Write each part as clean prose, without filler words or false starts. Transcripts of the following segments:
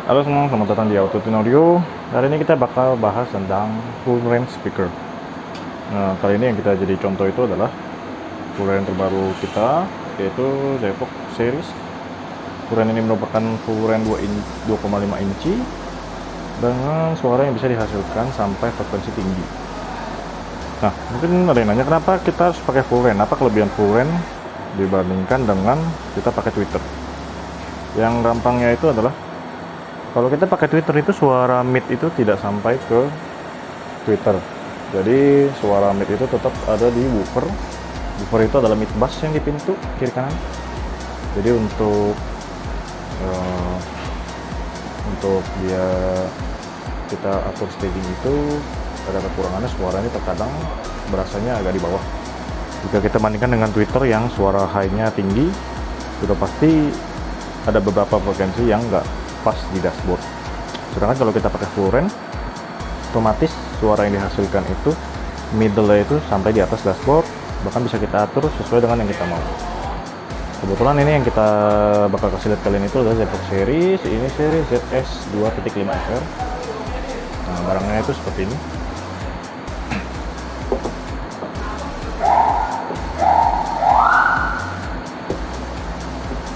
Halo semua, selamat datang di Auto Tune Audio. Hari ini kita bakal bahas tentang full range speaker. Nah, kali ini yang kita jadi contoh itu adalah full range terbaru kita, yaitu Zevox series. Full range ini merupakan full range 2,5 inci dengan suara yang bisa dihasilkan sampai frekuensi tinggi. Nah, mungkin ada yang nanya kenapa kita harus pakai full range? Apa kelebihan full range dibandingkan dengan kita pakai tweeter? Yang gampangnya itu adalah kalau kita pakai tweeter itu suara mid itu tidak sampai ke tweeter. Jadi suara mid itu tetap ada di woofer. Woofer itu adalah mid bass yang di pintu kiri kanan. Jadi untuk dia kita atur staging itu ada kekurangannya, suaranya terkadang berasanya agak di bawah. Jika kita bandingkan dengan tweeter yang suara high-nya tinggi, sudah pasti ada beberapa frekuensi yang enggak pas di dashboard. Sedangkan kalau kita pakai full range, otomatis suara yang dihasilkan itu middle-nya itu sampai di atas dashboard, bahkan bisa kita atur sesuai dengan yang kita mau. Kebetulan ini yang kita bakal kasih lihat kalian itu adalah Zevox series. Ini series ZS 2.5FR. Nah, barangnya itu seperti ini.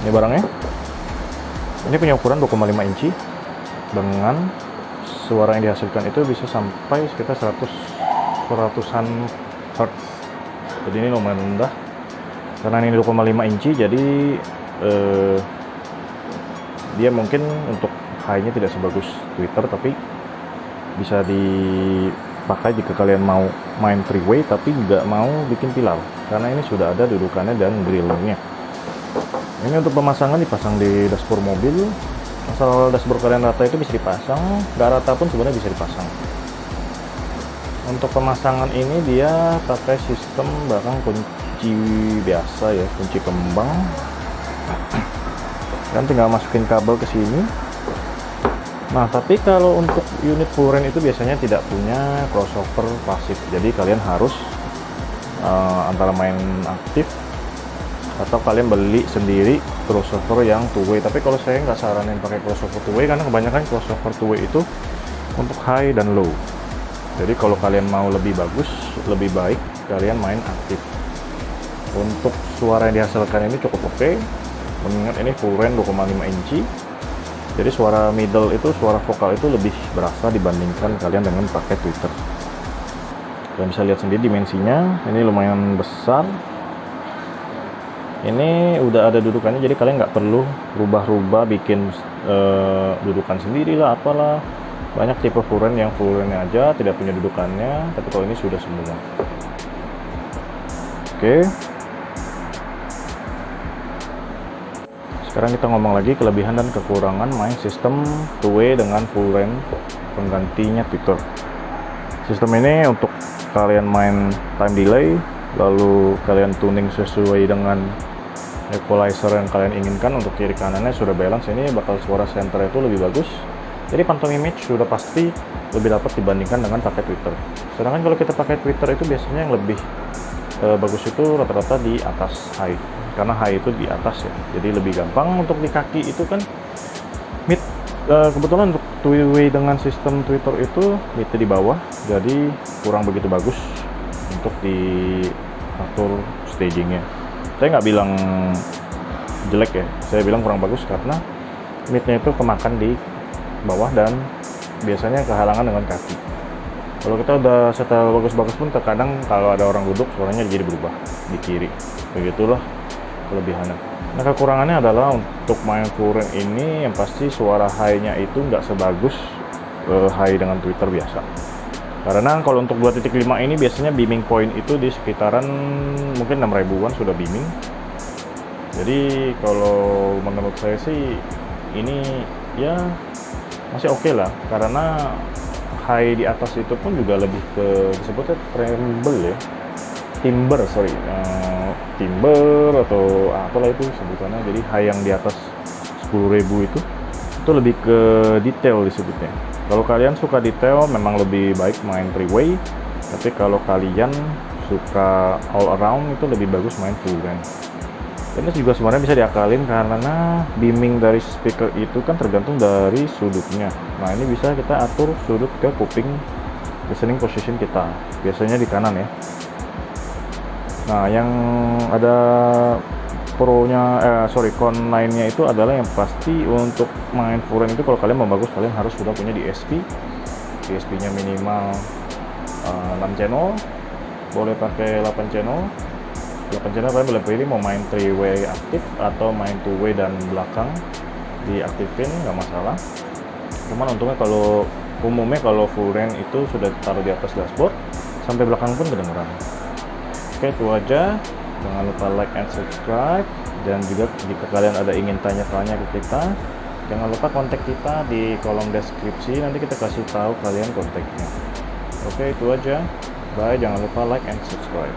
Ini barangnya. Ini punya ukuran 2,5 inci dengan suara yang dihasilkan itu bisa sampai sekitar 100-an Hz. Jadi ini lumayan rendah karena ini 2,5 inci, jadi dia mungkin untuk high-nya tidak sebagus tweeter, tapi bisa dipakai jika kalian mau main three-way tapi nggak mau bikin pilar, karena ini sudah ada dudukannya dan grillnya. Ini untuk pemasangan dipasang di dashboard mobil. Asal dashboard kalian rata itu bisa dipasang, nggak rata pun sebenarnya bisa dipasang. Untuk pemasangan ini dia pakai sistem belakang kunci biasa ya, kunci kembang. Dan tinggal masukin kabel ke sini. Nah, tapi kalau untuk unit full range itu biasanya tidak punya crossover pasif. Jadi kalian harus antara main aktif atau kalian beli sendiri crossover yang two-way. Tapi kalau saya nggak saranin pakai crossover two-way karena kebanyakan crossover two-way itu untuk high dan low. Jadi kalau kalian mau lebih bagus, lebih baik kalian main aktif. Untuk suara yang dihasilkan ini cukup oke, mengingat ini full range 2,5 inci. Jadi suara middle itu, suara vokal itu lebih berasa dibandingkan kalian dengan pakai tweeter. Kalian bisa lihat sendiri dimensinya, ini lumayan besar. Ini udah ada dudukannya, jadi kalian nggak perlu rubah-rubah bikin dudukan sendiri lah, apalah. Banyak tipe full range yang full range aja tidak punya dudukannya, tapi kalau ini sudah semua. Oke. Sekarang kita ngomong lagi kelebihan dan kekurangan main sistem two-way dengan full range penggantinya tweeter. Sistem ini untuk kalian main time delay, lalu kalian tuning sesuai dengan equalizer yang kalian inginkan. Untuk kiri kanannya sudah balance, ini bakal suara center itu lebih bagus. Jadi phantom image sudah pasti lebih dapat dibandingkan dengan pakai tweeter. Sedangkan kalau kita pakai tweeter itu biasanya yang lebih bagus itu rata-rata di atas high, karena high itu di atas ya, jadi lebih gampang. Untuk di kaki itu kan mid, kebetulan untuk two-way dengan sistem tweeter itu midnya di bawah, jadi kurang begitu bagus untuk diatur stagingnya. Saya nggak bilang jelek ya, saya bilang kurang bagus karena midnya itu kemakan di bawah dan biasanya kehalangan dengan kaki. Kalau kita udah setel bagus-bagus pun terkadang kalau ada orang duduk suaranya jadi berubah di kiri. Begitulah kelebihannya. Nah, kekurangannya adalah untuk main full range ini yang pasti suara high-nya itu nggak sebagus high dengan tweeter biasa. Karena kalau untuk 2.5 ini biasanya beaming point itu di sekitaran mungkin 6.000-an sudah beaming. Jadi kalau menurut saya sih ini ya masih oke lah, karena high di atas itu pun juga lebih ke disebutnya timber atau apalah itu sebutannya. Jadi high yang di atas 10.000 itu lebih ke detail disebutnya. Kalau kalian suka detail memang lebih baik main three-way, tapi kalau kalian suka all around itu lebih bagus main full range. Ini juga sebenarnya bisa diakalin karena beaming dari speaker itu kan tergantung dari sudutnya. Nah, ini bisa kita atur sudut ke kuping listening position kita, biasanya di kanan ya. Nah, yang ada con lainnya itu adalah yang pasti untuk main full range itu kalau kalian mau bagus, kalian harus sudah punya DSP. DSP-nya minimal 6 channel, boleh pakai 8 channel. 8 channel kalian boleh pilih mau main 3-way aktif atau main 2-way dan belakang diaktifin, nggak masalah. Cuman untungnya kalau umumnya kalau full range itu sudah taruh di atas dashboard, sampai belakang pun kedengeran. Oke, itu aja. Jangan lupa like and subscribe, dan juga jika kalian ada ingin tanya-tanya ke kita, jangan lupa kontak kita di kolom deskripsi, nanti kita kasih tahu kalian kontaknya. Oke, itu aja. Bye, jangan lupa like and subscribe.